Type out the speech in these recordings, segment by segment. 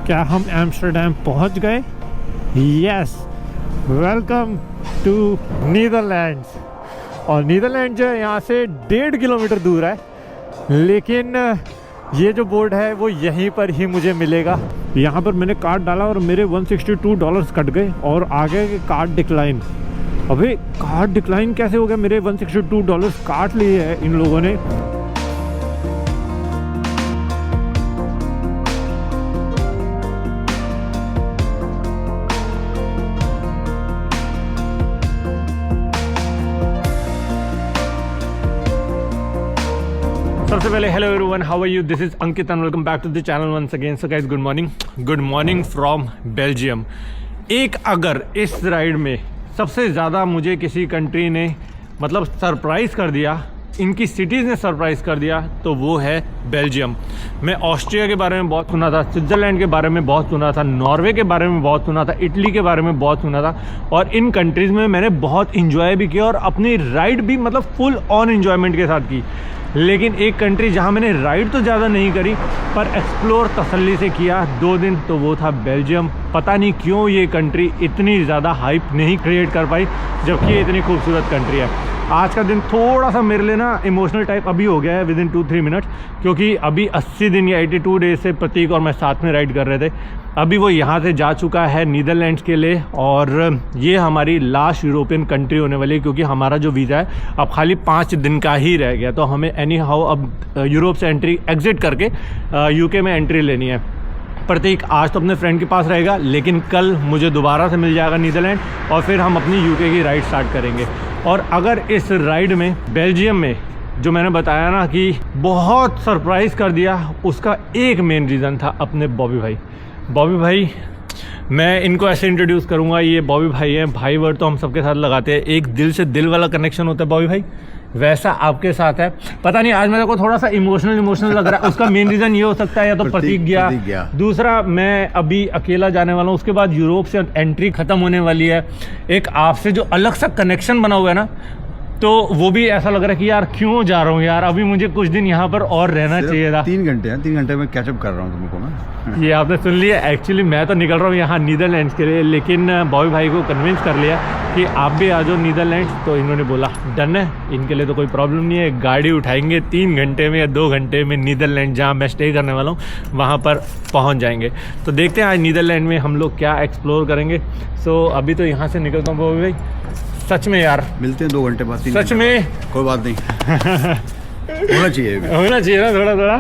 क्या हम एम्स्टर्डम पहुंच गए? Yes, welcome to Netherlands. और नीदरलैंड जो है यहाँ से 1.5 किलोमीटर दूर है, लेकिन ये जो बोर्ड है वो यहीं पर ही मुझे मिलेगा। यहाँ पर मैंने कार्ड डाला और मेरे $162 कट गए और आगे के कार्ड डिक्लाइन। अबे कार्ड डिक्लाइन कैसे हो गया? मेरे $162 काट लिए हैं इन लोगों ने। सबसे पहले hello everyone, how are you? This is Ankit and welcome back to the channel once again. So guys, good morning from Belgium. एक अगर इस राइड में सबसे ज़्यादा मुझे किसी कंट्री ने मतलब सरप्राइज़ कर दिया, इनकी सिटीज़ ने सरप्राइज़ कर दिया, तो वो है बेल्जियम। मैं ऑस्ट्रिया के बारे में बहुत सुना था, स्विट्ज़रलैंड के बारे में बहुत सुना था, नॉर्वे के बारे में बहुत सुना था, इटली के बारे में बहुत सुना था, और इन कंट्रीज़ में मैंने बहुत इंजॉय भी किया और अपनी राइड भी मतलब फुल ऑन इन्जॉयमेंट के साथ की। लेकिन एक कंट्री जहां मैंने राइड तो ज़्यादा नहीं करी पर एक्सप्लोर तसल्ली से किया 2 दिन, तो वो था बेल्जियम। पता नहीं क्यों ये कंट्री इतनी ज़्यादा हाइप नहीं क्रिएट कर पाई, जबकि ये इतनी खूबसूरत कंट्री है। आज का दिन थोड़ा सा मेरे लिए ना इमोशनल टाइप अभी हो गया है विदिन 2-3 मिनट्स, क्योंकि अभी 80 दिन या 82 डेज से प्रतीक और मैं साथ में राइड कर रहे थे। अभी वो यहाँ से जा चुका है नीदरलैंड्स के लिए, और ये हमारी लास्ट यूरोपियन कंट्री होने वाली है, क्योंकि हमारा जो वीज़ा है अब खाली 5 दिन का ही रह गया। तो हमें एनी हाउ अब यूरोप से एग्जिट करके यूके में एंट्री लेनी है। प्रतीक आज तो अपने फ्रेंड के पास रहेगा, लेकिन कल मुझे दोबारा से मिल जाएगा नीदरलैंड, और फिर हम अपनी यूके की राइड स्टार्ट करेंगे। और अगर इस राइड में बेल्जियम में जो मैंने बताया ना कि बहुत सरप्राइज़ कर दिया, उसका एक मेन रीज़न था अपने बॉबी भाई। मैं इनको ऐसे इंट्रोड्यूस करूँगा, ये बॉबी भाई हैं। भाई वर्ड तो हम सबके साथ लगाते हैं, एक दिल से दिल वाला कनेक्शन होता है बॉबी भाई, वैसा आपके साथ है। पता नहीं आज मेरे को थोड़ा सा इमोशनल लग रहा है। उसका मेन रीज़न ये हो सकता है या तो प्रतीक गया, दूसरा मैं अभी अकेला जाने वाला हूँ, उसके बाद यूरोप से एंट्री ख़त्म होने वाली है। एक आपसे जो अलग सा कनेक्शन बना हुआ है ना, तो वो भी ऐसा लग रहा है कि यार क्यों जा रहा हूँ यार, अभी मुझे कुछ दिन यहाँ पर और रहना चाहिए था। 3 घंटे हैं, 3 घंटे में कैचअप कर रहा हूँ तुमको मैं। ये आपने सुन लिया। एक्चुअली मैं तो निकल रहा हूँ यहाँ नीदरलैंड्स के लिए, लेकिन बॉबी भाई को कन्विंस कर लिया कि आप भी आ जाओ नीदरलैंड्स। तो इन्होंने बोला डन है, इनके लिए तो कोई प्रॉब्लम नहीं है, गाड़ी उठाएंगे 3 घंटे में या 2 घंटे में नीदरलैंड जहाँ मैं स्टे करने वाला हूँ वहाँ पर पहुँच जाएंगे। तो देखते हैं आज नीदरलैंड में हम लोग क्या एक्सप्लोर करेंगे। सो अभी तो यहाँ से निकलता हूँ बॉबी भाई। सच में यार मिलते हैं 2 घंटे बाद, 3 सच में कोई बात नहीं। होना चाहिए ना थोड़ा।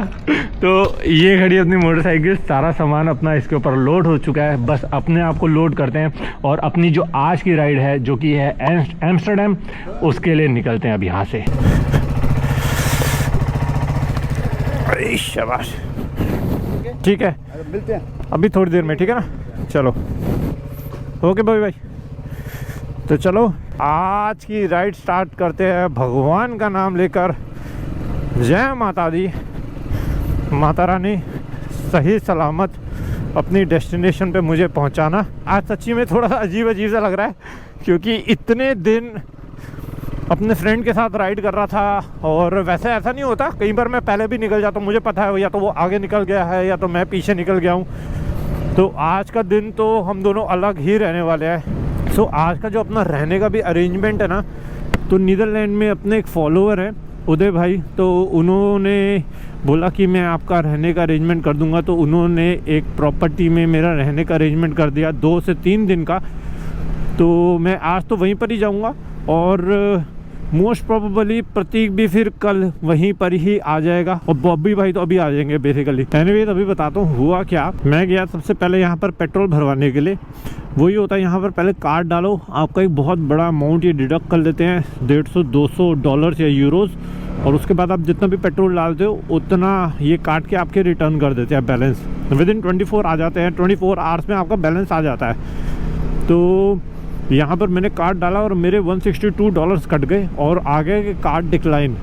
तो ये खड़ी अपनी मोटरसाइकिल, सारा सामान अपना इसके ऊपर लोड हो चुका है, बस अपने आप को लोड करते हैं और अपनी जो आज की राइड है जो कि है एम्स्टर्डम, उसके लिए निकलते हैं अब यहाँ से। अरे शाबाश, ठीक है मिलते हैं अभी थोड़ी देर में, ठीक है ना? चलो ओके भाई। तो चलो आज की राइड स्टार्ट करते हैं भगवान का नाम लेकर। जय माता दी, माता रानी सही सलामत अपनी डेस्टिनेशन पे मुझे पहुंचाना। आज सच्ची में थोड़ा सा अजीब सा लग रहा है, क्योंकि इतने दिन अपने फ्रेंड के साथ राइड कर रहा था, और वैसे ऐसा नहीं होता, कई बार मैं पहले भी निकल जाता हूँ, मुझे पता है या तो वो आगे निकल गया है या तो मैं पीछे निकल गया हूँ। तो आज का दिन तो हम दोनों अलग ही रहने वाले हैं। सो आज का जो अपना रहने का भी अरेंजमेंट है ना, तो नीदरलैंड में अपने एक फॉलोअर हैं उदय भाई, तो उन्होंने बोला कि मैं आपका रहने का अरेंजमेंट कर दूंगा। तो उन्होंने एक प्रॉपर्टी में मेरा रहने का अरेंजमेंट कर दिया 2 से 3 दिन का। तो मैं आज तो वहीं पर ही जाऊंगा, और मोस्ट प्रोबेबली प्रतीक भी फिर कल वहीं पर ही आ जाएगा, और बॉबी भाई तो अभी आ जाएंगे बेसिकली। एनीवेज अभी बताता हूँ हुआ क्या। मैं गया सबसे पहले यहाँ पर पेट्रोल भरवाने के लिए। वही होता है यहाँ पर, पहले कार्ड डालो, आपका एक बहुत बड़ा अमाउंट ये डिडक्ट कर लेते हैं, $150-200 या यूरोज़, और उसके बाद आप जितना भी पेट्रोल डालते हो उतना ये काट के आपके रिटर्न कर देते हैं। बैलेंस विदिन 24 आ जाते हैं, 24 आवर्स में आपका बैलेंस आ जाता है। तो यहाँ पर मैंने कार्ड डाला और मेरे $162 कट गए और आगे के कार्ड डिक्लाइन।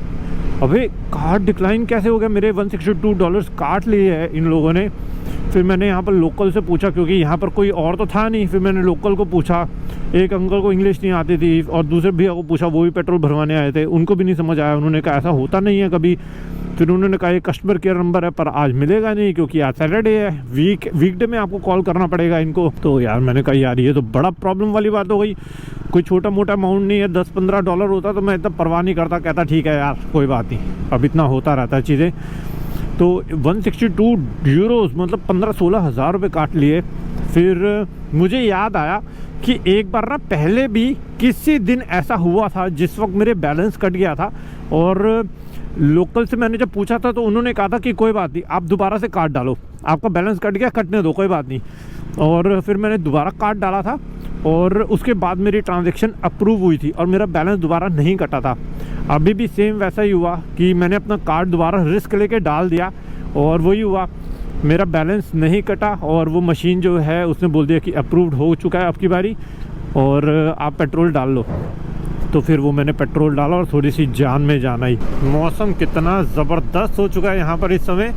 अबे कार्ड डिक्लाइन कैसे हो गया? मेरे $162 काट लिए हैं इन लोगों ने। फिर मैंने यहाँ पर लोकल से पूछा, क्योंकि यहाँ पर कोई और तो था नहीं। फिर मैंने लोकल को पूछा, एक अंकल को इंग्लिश नहीं आती थी, और दूसरे भैया को पूछा, वो भी पेट्रोल भरवाने आए थे, उनको भी नहीं समझ आया। उन्होंने कहा ऐसा होता नहीं है कभी, फिर उन्होंने कहा ये कस्टमर केयर नंबर है पर आज मिलेगा नहीं क्योंकि आज सैटरडे है, वीकडे में आपको कॉल करना पड़ेगा इनको। तो यार मैंने कहा यार ये तो बड़ा प्रॉब्लम वाली बात हो गई, कोई छोटा मोटा अमाउंट नहीं है, $10-15 होता तो मैं इतना परवाह नहीं करता, कहता ठीक है यार कोई बात नहीं, अब इतना होता रहता है चीज़ें। तो 162 यूरोज़ मतलब 15-16 हज़ार रुपये काट लिए। फिर मुझे याद आया कि एक बार ना पहले भी किसी दिन ऐसा हुआ था जिस वक्त मेरे बैलेंस कट गया था, और लोकल से मैंने जब पूछा था तो उन्होंने कहा था कि कोई बात नहीं, आप दोबारा से कार्ड डालो, आपका बैलेंस कट गया, कटने दो कोई बात नहीं। और फिर मैंने दोबारा कार्ड डाला था और उसके बाद मेरी ट्रांजैक्शन अप्रूव हुई थी और मेरा बैलेंस दोबारा नहीं कटा था। अभी भी सेम वैसा ही हुआ कि मैंने अपना कार्ड दोबारा रिस्क लेके डाल दिया और वही हुआ, मेरा बैलेंस नहीं कटा और वो मशीन जो है उसने बोल दिया कि अप्रूव्ड हो चुका है आपकी बारी और आप पेट्रोल डाल लो। तो फिर वो मैंने पेट्रोल डाला और थोड़ी सी जान में जान आई। मौसम कितना ज़बरदस्त हो चुका है यहाँ पर इस समय,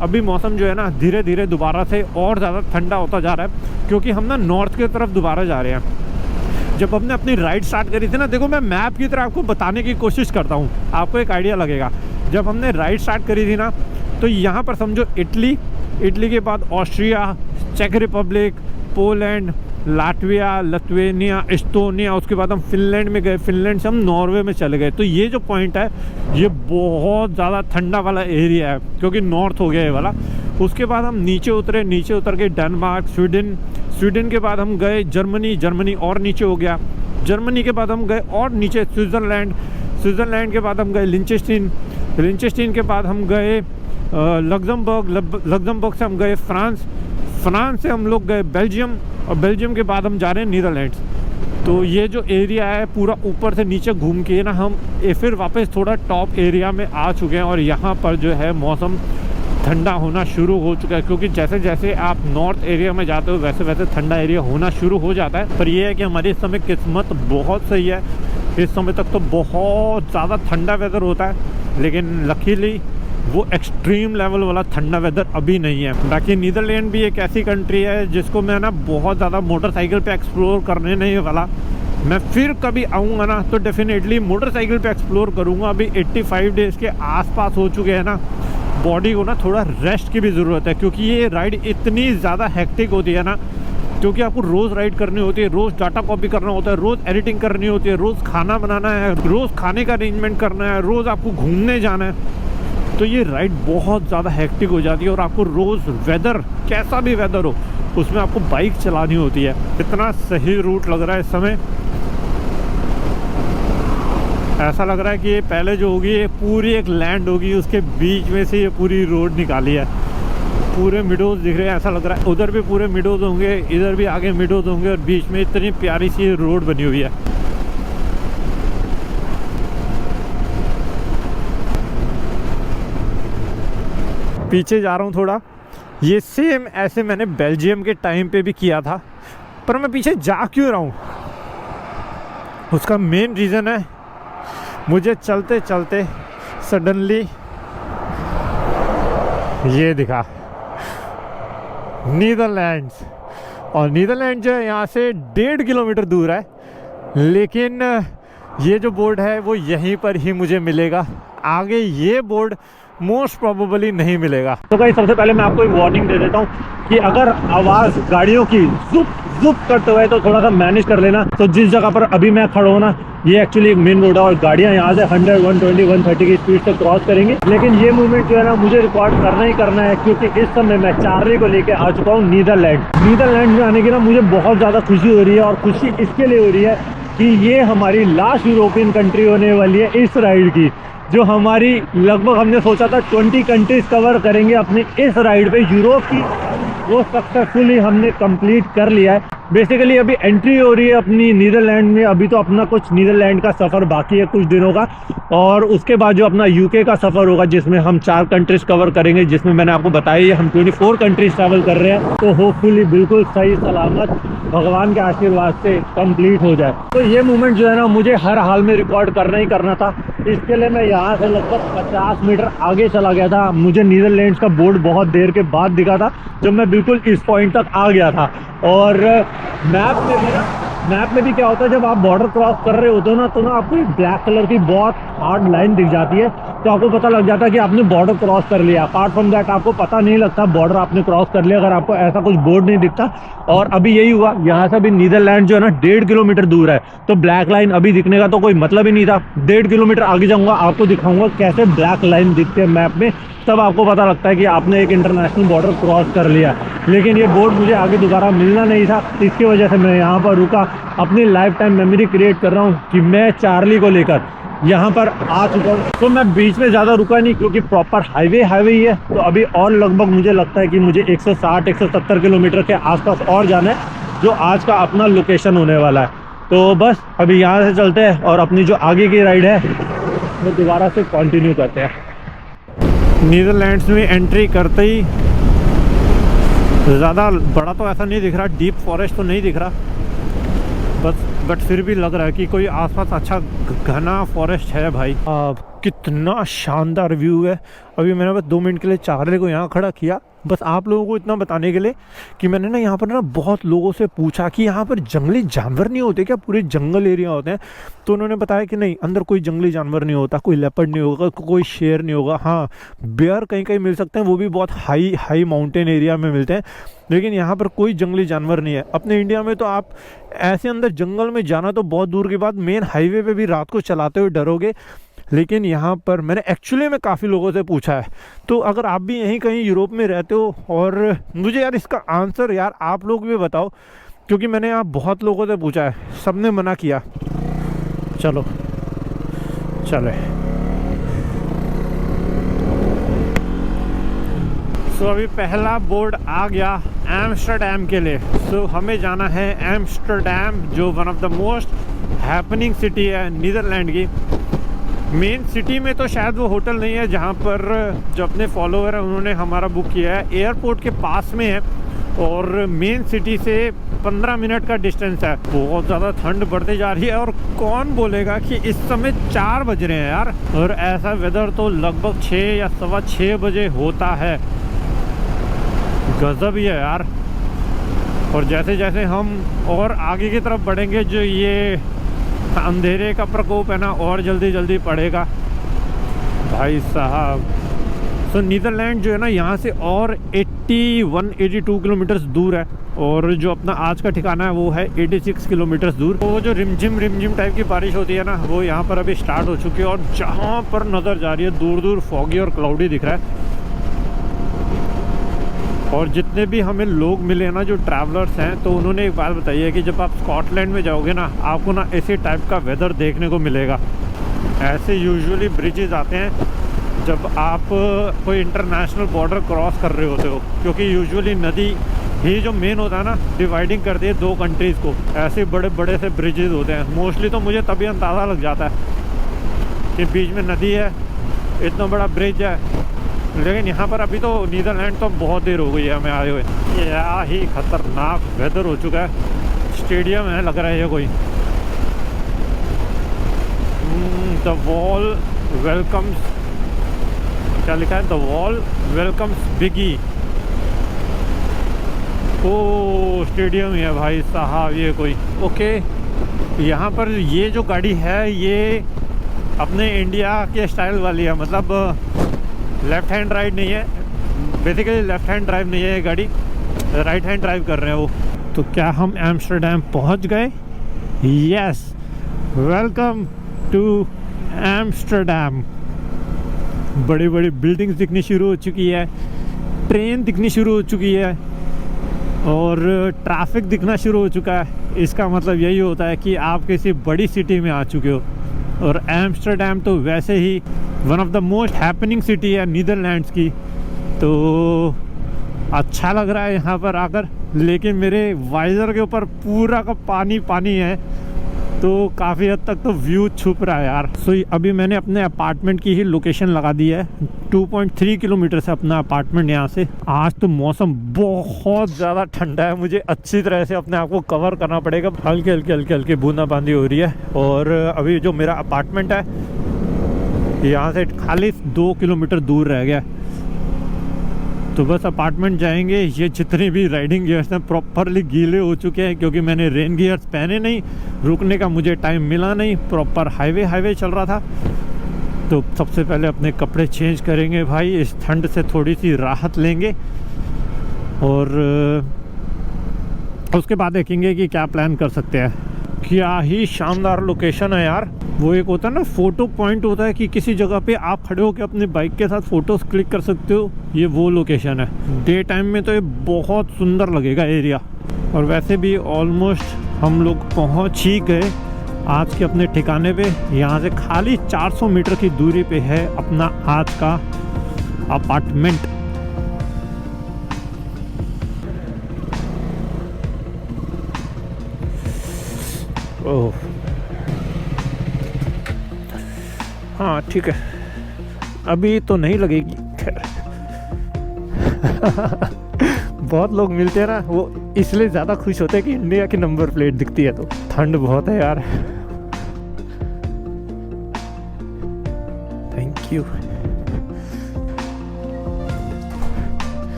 अभी मौसम जो है ना धीरे धीरे दोबारा से और ज़्यादा ठंडा होता जा रहा है क्योंकि हम ना नॉर्थ की तरफ दोबारा जा रहे हैं। जब हमने अपनी राइड स्टार्ट करी थी ना, देखो मैं मैप की तरह आपको बताने की कोशिश करता हूँ, आपको एक आइडिया लगेगा। जब हमने राइड स्टार्ट करी थी ना तो यहाँ पर समझो इटली के बाद ऑस्ट्रिया, चेक Republic, Poland, Latvia, Lithuania, Estonia, उसके बाद हम फिनलैंड में गए, फिनलैंड से हम नॉर्वे में चले गए। तो ये जो पॉइंट है ये बहुत ज़्यादा ठंडा वाला एरिया है क्योंकि नॉर्थ हो गया ये वाला। उसके बाद हम नीचे उतर के डेनमार्क, स्वीडन के बाद हम गए जर्मनी और नीचे हो गया, जर्मनी के बाद हम गए और नीचे स्विट्ज़रलैंड के बाद हम गए लिंचेस्टीन के बाद हम गए लग्जमबर्ग से हम गए फ्रांस से हम लोग गए बेल्जियम, और बेल्जियम के बाद हम जा रहे हैं नीदरलैंड्स। तो ये जो एरिया है पूरा ऊपर से नीचे घूम के ना हम फिर वापस थोड़ा टॉप एरिया में आ चुके हैं और यहाँ पर जो है मौसम ठंडा होना शुरू हो चुका है क्योंकि जैसे जैसे आप नॉर्थ एरिया में जाते हो वैसे वैसे ठंडा एरिया होना शुरू हो जाता है। पर यह है कि हमारी इस समय किस्मत बहुत सही है, इस समय तक तो बहुत ज़्यादा ठंडा वेदर होता है, लेकिन लकीली वो एक्सट्रीम लेवल वाला ठंडा वेदर अभी नहीं है। बाकी नीदरलैंड भी एक ऐसी कंट्री है जिसको मैं ना बहुत ज़्यादा मोटरसाइकिल पे एक्सप्लोर करने नहीं वाला। मैं फिर कभी आऊँगा ना तो डेफिनेटली मोटरसाइकिल पे एक्सप्लोर करूँगा। अभी 85 डेज़ के आसपास हो चुके हैं ना, बॉडी को ना थोड़ा रेस्ट की भी ज़रूरत है क्योंकि ये राइड इतनी ज़्यादा हेक्टिक होती है ना, क्योंकि आपको रोज़ राइड करनी होती है, रोज़ डाटा कॉपी करना होता है, रोज़ एडिटिंग करनी होती है, रोज़ खाना बनाना है, रोज़ खाने का अरेंजमेंट करना है, रोज़ आपको घूमने जाना है। तो ये राइड बहुत ज़्यादा हेक्टिक हो जाती है और आपको रोज़ वेदर कैसा भी वेदर हो उसमें आपको बाइक चलानी होती है। इतना सही रूट लग रहा है इस समय, ऐसा लग रहा है कि ये पहले जो होगी ये पूरी एक लैंड होगी, उसके बीच में से ये पूरी रोड निकाली है। पूरे मिडोज दिख रहे हैं, ऐसा लग रहा है उधर भी पूरे मिडोज होंगे, इधर भी आगे मिडोज होंगे और बीच में इतनी प्यारी सी रोड बनी हुई है। पीछे जा रहा हूँ थोड़ा, ये सेम ऐसे मैंने बेल्जियम के टाइम पे भी किया था, पर मैं पीछे जा क्यों रहा हूँ उसका मेन रीज़न है मुझे चलते चलते सडनली ये दिखा नीदरलैंड्स, और नीदरलैंड जो है यहाँ से 1.5 किलोमीटर दूर है, लेकिन ये जो बोर्ड है वो यहीं पर ही मुझे मिलेगा, आगे ये बोर्ड मोस्ट प्रोबेबली नहीं मिलेगा। तो भाई सबसे पहले मैं आपको एक वार्निंग दे देता हूँ कि अगर आवाज़ गाड़ियों की जुप जुप करते हुए तो थोड़ा सा मैनेज कर लेना। तो जिस जगह पर अभी मैं खड़ा हूँ ना, ये एक्चुअली एक मेन रोड है और गाड़ियाँ यहाँ से 100, 120, 130 की स्पीड से क्रॉस करेंगी, लेकिन ये मूवमेंट जो है ना मुझे रिकॉर्ड करना ही करना है क्योंकि इस समय मैं चार्ली को लेके आ चुका हूँ नीदरलैंड में आने की ना मुझे बहुत ज़्यादा खुशी हो रही है, और खुशी इसके लिए हो रही है कि ये हमारी लास्ट यूरोपियन कंट्री होने वाली है इस राइड की, जो हमारी लगभग हमने सोचा था 20 कंट्रीज कवर करेंगे अपनी इस राइड पे यूरोप की, वो सक्सेसफुली हमने कंप्लीट कर लिया है। बेसिकली अभी एंट्री हो रही है अपनी नीदरलैंड में, अभी तो अपना कुछ नीदरलैंड का सफ़र बाकी है कुछ दिनों का, और उसके बाद जो अपना यूके का सफ़र होगा जिसमें हम 4 कंट्रीज कवर करेंगे, जिसमें मैंने आपको बताया हम 24 कंट्रीज ट्रैवल कर रहे हैं। तो होपफुली बिल्कुल सही सलामत भगवान के आशीर्वाद से कंप्लीट हो जाए। तो ये मूवमेंट जो है ना मुझे हर हाल में रिकॉर्ड करना ही करना था, इसके लिए मैं यहाँ से लगभग 50 मीटर आगे चला गया था। मुझे नीदरलैंड्स का बोर्ड बहुत देर के बाद दिखा था जब मैं बिल्कुल इस पॉइंट तक आ गया था। और मैप में भी क्या होता है, जब आप बॉर्डर क्रॉस कर रहे होते हो ना तो ना आपको एक ब्लैक कलर की बहुत हार्ड लाइन दिख जाती है, तो आपको पता लग जाता है कि आपने बॉर्डर क्रॉस कर लिया। अपार्ट फ्रॉम दैट आपको पता नहीं लगता बॉर्डर आपने क्रॉस कर लिया अगर आपको ऐसा कुछ बोर्ड नहीं दिखता। और अभी यही हुआ, यहाँ से अभी नीदरलैंड जो है ना 1.5 किलोमीटर दूर है, तो ब्लैक लाइन अभी दिखने का तो कोई मतलब ही नहीं था। 1.5 किलोमीटर आगे जाऊँगा, आपको दिखाऊंगा कैसे ब्लैक लाइन दिखते हैं मैप में, तब आपको पता लगता है कि आपने एक इंटरनेशनल बॉर्डर क्रॉस कर लिया। लेकिन ये बोर्ड मुझे आगे दोबारा मिलना नहीं था, इसकी वजह से मैं यहाँ पर रुका, अपनी लाइफ टाइम मेमोरी क्रिएट कर रहा हूँ कि मैं चार्ली को लेकर यहाँ पर आ चुका हूँ। तो मैं बीच में ज़्यादा रुका नहीं क्योंकि प्रॉपर हाईवे ही है। तो अभी और लगभग मुझे लगता है कि मुझे 160-170 किलोमीटर के आसपास और जाना है, जो आज का अपना लोकेशन होने वाला है। तो बस अभी यहाँ से चलते हैं और अपनी जो आगे की राइड है वो दोबारा से कंटिन्यू करते हैं। नीदरलैंड्स में एंट्री करते ही ज़्यादा बड़ा तो ऐसा नहीं दिख रहा, डीप फॉरेस्ट तो नहीं दिख रहा, बट फिर भी लग रहा है कि कोई आसपास अच्छा घना फॉरेस्ट है भाई। कितना शानदार व्यू है। अभी मैंने बस 2 मिनट के लिए चार्ली को यहाँ खड़ा किया, बस आप लोगों को इतना बताने के लिए कि मैंने ना यहाँ पर ना बहुत लोगों से पूछा कि यहाँ पर जंगली जानवर नहीं होते क्या, पूरे जंगल एरिया होते हैं। तो उन्होंने बताया कि नहीं, अंदर कोई जंगली जानवर नहीं होता, कोई लेपर्ड नहीं होगा, कोई शेर नहीं होगा। हाँ, बेयर कहीं कहीं मिल सकते हैं, वो भी बहुत हाई माउंटेन एरिया में मिलते हैं, लेकिन यहाँ पर कोई जंगली जानवर नहीं है। अपने इंडिया में तो आप ऐसे अंदर जंगल में जाना तो बहुत दूर की बात, मेन हाईवे पे भी रात को चलाते हुए डरोगे। लेकिन यहाँ पर मैंने एक्चुअली में काफ़ी लोगों से पूछा है। तो अगर आप भी यहीं कहीं यूरोप में रहते हो, और मुझे यार इसका आंसर यार आप लोग भी बताओ, क्योंकि मैंने यहाँ बहुत लोगों से पूछा है, सबने मना किया। चलो चले। सो अभी पहला बोर्ड आ गया एम्स्टर्डम के लिए। सो हमें जाना है एम्स्टर्डम, जो one of the most happening city है नीदरलैंड की। मेन सिटी में तो शायद वो होटल नहीं है जहाँ पर जो अपने फॉलोअर हैं उन्होंने हमारा बुक किया है, एयरपोर्ट के पास में है और मेन सिटी से 15 मिनट का डिस्टेंस है। बहुत ज़्यादा ठंड बढ़ती जा रही है और कौन बोलेगा कि इस समय 4 बज रहे हैं यार, और ऐसा वेदर तो लगभग 6 या 6:15 बजे होता है। गजब ही है यार। और जैसे जैसे हम और आगे की तरफ बढ़ेंगे, जो ये अंधेरे का प्रकोप है ना, और जल्दी जल्दी पड़ेगा भाई साहब। तो नीदरलैंड जो है ना यहाँ से और 81-82 किलोमीटर्स दूर है, और जो अपना आज का ठिकाना है वो है 86 किलोमीटर्स दूर। तो वो जो रिमझिम टाइप की बारिश होती है ना, वो यहाँ पर अभी स्टार्ट हो चुकी है, और जहाँ पर नज़र जा रही है दूर दूर फॉगी और क्लाउडी दिख रहा है। और जितने भी हमें लोग मिले ना जो ट्रैवलर्स हैं, तो उन्होंने एक बात बताई है कि जब आप स्कॉटलैंड में जाओगे ना, आपको ना ऐसे टाइप का वेदर देखने को मिलेगा। ऐसे यूजुअली ब्रिजेस आते हैं जब आप कोई इंटरनेशनल बॉर्डर क्रॉस कर रहे होते हो, क्योंकि यूजुअली नदी ही जो मेन होता है ना, डिवाइडिंग करती है 2 कंट्रीज़ को। ऐसे बड़े बड़े से ब्रिजेस होते हैं मोस्टली। तो मुझे तभी अंदाज़ा लग जाता है कि बीच में नदी है, इतना बड़ा ब्रिज है। लेकिन यहाँ पर अभी तो नीदरलैंड तो बहुत देर हो गई है हमें आए हुए। क्या ही खतरनाक वेदर हो चुका है। स्टेडियम है लग रहा है ये कोई। द वॉल वेलकम्स, क्या लिखा है, द वॉल वेलकम्स बिगी। ओ स्टेडियम ही है भाई साहब ये कोई। ओके, यहाँ पर ये जो गाड़ी है ये अपने इंडिया के स्टाइल वाली है, मतलब लेफ़्ट हैंड राइड नहीं है, बेसिकली लेफ़्ट हैंड ड्राइव नहीं है ये गाड़ी, राइट हैंड ड्राइव कर रहे हैं वो। तो क्या हम एम्स्टर्डम पहुंच गए? Yes, welcome to Amsterdam. बड़ी बड़ी बिल्डिंग्स दिखनी शुरू हो चुकी है, ट्रेन दिखनी शुरू हो चुकी है, और ट्रैफिक दिखना शुरू हो चुका है। इसका मतलब यही होता है कि आप किसी बड़ी सिटी में आ चुके हो। और एम्स्टर्डम तो वैसे ही one of the most happening city है नीदरलैंड्स की, तो अच्छा लग रहा है यहाँ पर आकर। लेकिन मेरे वाइज़र के ऊपर पूरा का पानी पानी है, तो काफ़ी हद तक तो व्यू छुप रहा है यार। सो अभी मैंने अपने अपार्टमेंट की ही लोकेशन लगा दी है। 2.3 किलोमीटर से अपना अपार्टमेंट यहाँ से। आज तो मौसम बहुत ज़्यादा ठंडा है, मुझे अच्छी तरह से अपने आप को कवर करना पड़ेगा। हल्की बूंदाबांदी हो रही है। और अभी जो मेरा अपार्टमेंट है यहाँ से खाली 2 किलोमीटर दूर रह गया, तो बस अपार्टमेंट जाएंगे। ये जितने भी राइडिंग गियर्स हैं प्रॉपरली गीले हो चुके हैं, क्योंकि मैंने रेन गियर्स पहने नहीं, रुकने का मुझे टाइम मिला नहीं, प्रॉपर हाईवे चल रहा था। तो सबसे पहले अपने कपड़े चेंज करेंगे भाई, इस ठंड से थोड़ी सी राहत लेंगे और उसके बाद देखेंगे कि क्या प्लान कर सकते हैं। क्या ही शानदार लोकेशन है यार। वो एक होता है ना फोटो पॉइंट होता है कि किसी जगह पे आप खड़े होकर अपने बाइक के साथ फ़ोटोज़ क्लिक कर सकते हो, ये वो लोकेशन है। डे टाइम में तो ये बहुत सुंदर लगेगा एरिया। और वैसे भी ऑलमोस्ट हम लोग पहुंच ही गए आज के अपने ठिकाने पे। यहाँ से खाली 400 मीटर की दूरी पे है अपना आज का अपार्टमेंट। ओह हाँ ठीक है, अभी तो नहीं लगेगी। बहुत लोग मिलते हैं ना, वो इसलिए ज़्यादा खुश होते हैं कि इंडिया की नंबर प्लेट दिखती है। तो ठंड बहुत है यार। Thank you.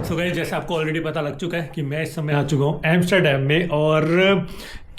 सो गाइस, जैसे आपको ऑलरेडी पता लग चुका है कि मैं इस समय आ चुका हूँ एम्स्टर्डम में, और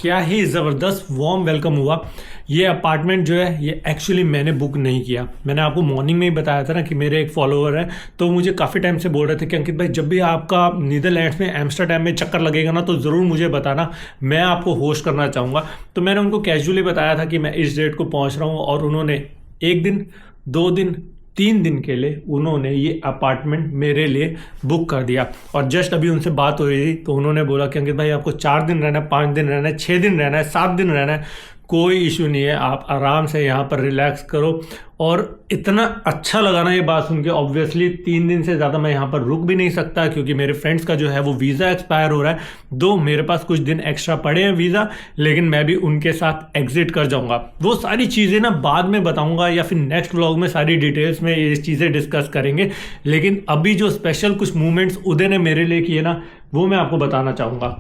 क्या ही ज़बरदस्त वार्म वेलकम हुआ। ये अपार्टमेंट जो है ये एक्चुअली मैंने बुक नहीं किया। मैंने आपको मॉर्निंग में ही बताया था ना कि मेरे एक फॉलोअर है, तो मुझे काफ़ी टाइम से बोल रहे थे कि अंकित भाई जब भी आपका नीदरलैंड्स में एम्स्टर्डम में चक्कर लगेगा ना तो ज़रूर मुझे बताना, मैं आपको होस्ट करना चाहूँगा। तो मैंने उनको कैजुअली बताया था कि मैं इस डेट को पहुँच रहा हूँ, और उन्होंने 1 दिन 2 दिन 3 दिन के लिए उन्होंने ये अपार्टमेंट मेरे लिए बुक कर दिया। और जस्ट अभी उनसे बात हो रही थी तो उन्होंने बोला कि अंकित भाई आपको 4 दिन रहना है, 5 दिन रहना है, 6 दिन रहना है, 7 दिन रहना है, कोई इशू नहीं है, आप आराम से यहाँ पर रिलैक्स करो। और इतना अच्छा लगा ना ये बात सुन के। ऑब्वियसली 3 दिन से ज़्यादा मैं यहाँ पर रुक भी नहीं सकता क्योंकि मेरे फ्रेंड्स का जो है वो वीज़ा एक्सपायर हो रहा है। दो मेरे पास कुछ दिन एक्स्ट्रा पड़े हैं वीज़ा, लेकिन मैं भी उनके साथ एग्जिट कर जाऊँगा। वो सारी चीज़ें ना बाद में बताऊँगा या फिर नेक्स्ट व्लॉग में सारी डिटेल्स में ये चीज़ें डिस्कस करेंगे। लेकिन अभी जो स्पेशल कुछ मूवमेंट्स उदय ने मेरे लिए किए ना, वो मैं आपको बताना चाहूँगा।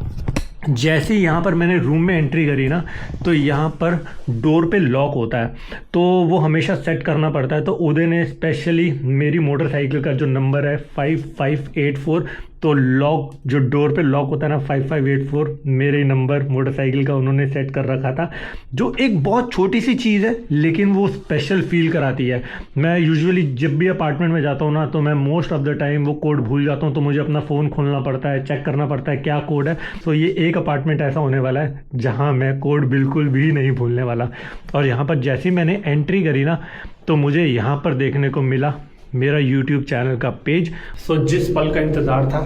जैसे ही यहाँ पर मैंने रूम में एंट्री करी ना, तो यहाँ पर डोर पे लॉक होता है, तो वो हमेशा सेट करना पड़ता है। तो उदय ने स्पेशली मेरी मोटरसाइकिल का जो नंबर है 5584, तो लॉक जो डोर पे लॉक होता है ना 5584, मेरे नंबर मोटरसाइकिल का उन्होंने सेट कर रखा था। जो एक बहुत छोटी सी चीज़ है लेकिन वो स्पेशल फील कराती है। मैं यूजुअली जब भी अपार्टमेंट में जाता हूँ ना, तो मैं मोस्ट ऑफ द टाइम वो कोड भूल जाता हूँ, तो मुझे अपना फ़ोन खोलना पड़ता है, चेक करना पड़ता है क्या कोड है। तो ये एक अपार्टमेंट ऐसा होने वाला है जहाँ मैं कोड बिल्कुल भी नहीं भूलने वाला। और यहाँ पर जैसे ही मैंने एंट्री करी ना, तो मुझे यहाँ पर देखने को मिला मेरा YouTube चैनल का पेज। सो जिस पल का इंतज़ार था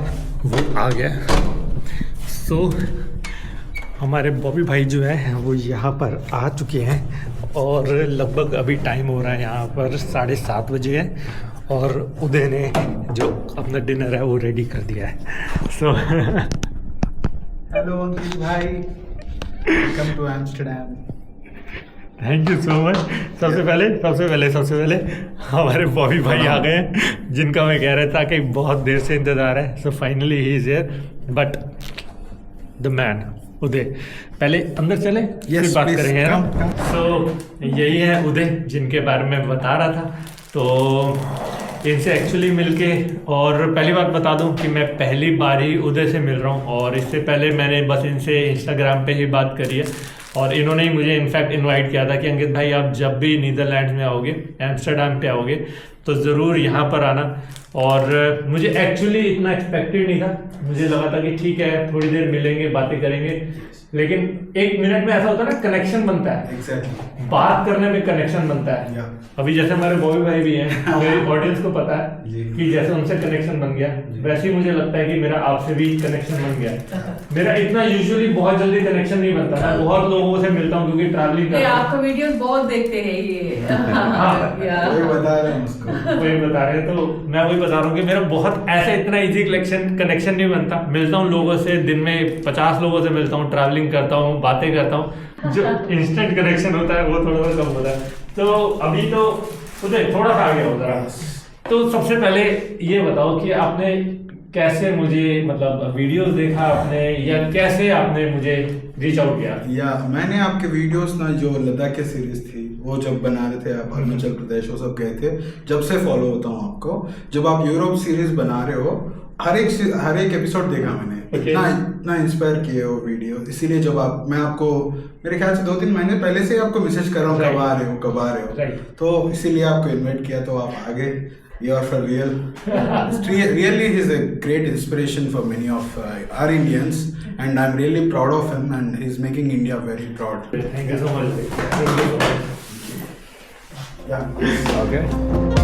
वो आ गया। सो हमारे बॉबी भाई जो है वो यहाँ पर आ चुके हैं, और लगभग अभी टाइम हो रहा है यहाँ पर 7:30 बजे है, और उदय ने जो अपना डिनर है वो रेडी कर दिया है। सो हेलो अंकित भाई, welcome to Amsterdam. Thank you so much. सबसे पहले हमारे बॉबी भाई आ गए हैं, जिनका मैं कह रहा था कि बहुत देर से इंतज़ार है। So finally he is here, but the man Uday. पहले अंदर चले फिर बात करेंगे ना। सो यही है उदय जिनके बारे में बता रहा था। तो इनसे एक्चुअली मिलके, और पहली बात बता दूं कि मैं पहली बार ही उदय से मिल रहा हूं, और इससे पहले मैंने बस इनसे इंस्टाग्राम पे ही बात करी है, और इन्होंने ही मुझे इनफैक्ट इनवाइट किया था कि अंकित भाई आप जब भी नीदरलैंड्स में आओगे, एम्स्टर्डम पे आओगे, तो ज़रूर यहाँ पर आना। और मुझे एक्चुअली इतना एक्सपेक्टेड नहीं था, मुझे लगा था कि ठीक है थोड़ी देर मिलेंगे, बातें करेंगे, लेकिन 1 मिनट में ऐसा होता है ना कनेक्शन बनता है। Exactly. बात करने में कनेक्शन बनता है। Yeah. अभी जैसे हमारे बॉबी भाई भी हैं, मेरी ऑडियंस को पता है जी। कि जैसे उनसे कनेक्शन बन गया, वैसे ही मुझे लगता है कि मेरा आपसे भी कनेक्शन बन गया। मेरा इतना यूजुअली बहुत जल्दी कनेक्शन नहीं बनता। मैं बहुत लोगों से मिलता हूँ क्योंकि ट्रैवलिंग ये आपका वीडियोस बहुत देखते हैं ये। वही बता रहे हैं उसको। वही बता रहे हैं, तो मैं वही बता रहा हूँ कि मेरा बहुत ऐसा इतना इजी कनेक्शन नहीं बनता। मिलता हूँ लोगों से, दिन में 50 लोगों से मिलता हूँ, ट्रैवलिंग करता हूँ, बातें करता हूँ, जो इंस्टेंट कनेक्शन होता है वो थोड़ा सा कम होता है। तो अभी तो उधर थोड़ा सा आगे होता है। तो सबसे पहले ये बताओ कि आपने कैसे मुझे, मतलब वीडियोस देखा आपने, या कैसे आपने मुझे रीच आउट किया? या मैंने आपके वीडियोस ना, जो लद्दाख की सीरीज थी वो जब बना रहे थे आप अरुणाचल प्रदेश वो सब गए थे, जब से फॉलो होता हूँ आपको। जब आप यूरोप सीरीज बना रहे हो, हर एक एपिसोड देखा मैंने। Okay. इतना इंस्पायर किए वो वीडियो, इसीलिए जब मैं आपको मेरे ख्याल से 2-3 महीने पहले से आपको मैसेज कर रहा हूँ Right. कब आ रहे हो Right. तो इसीलिए आपको इनवाइट किया, तो आप आ गए। You are for real. Really, he's a great inspiration for many of our Indians, and I'm really proud of him, and he's making India very proud. Thank you so much. Thank you so much. Yeah. Okay.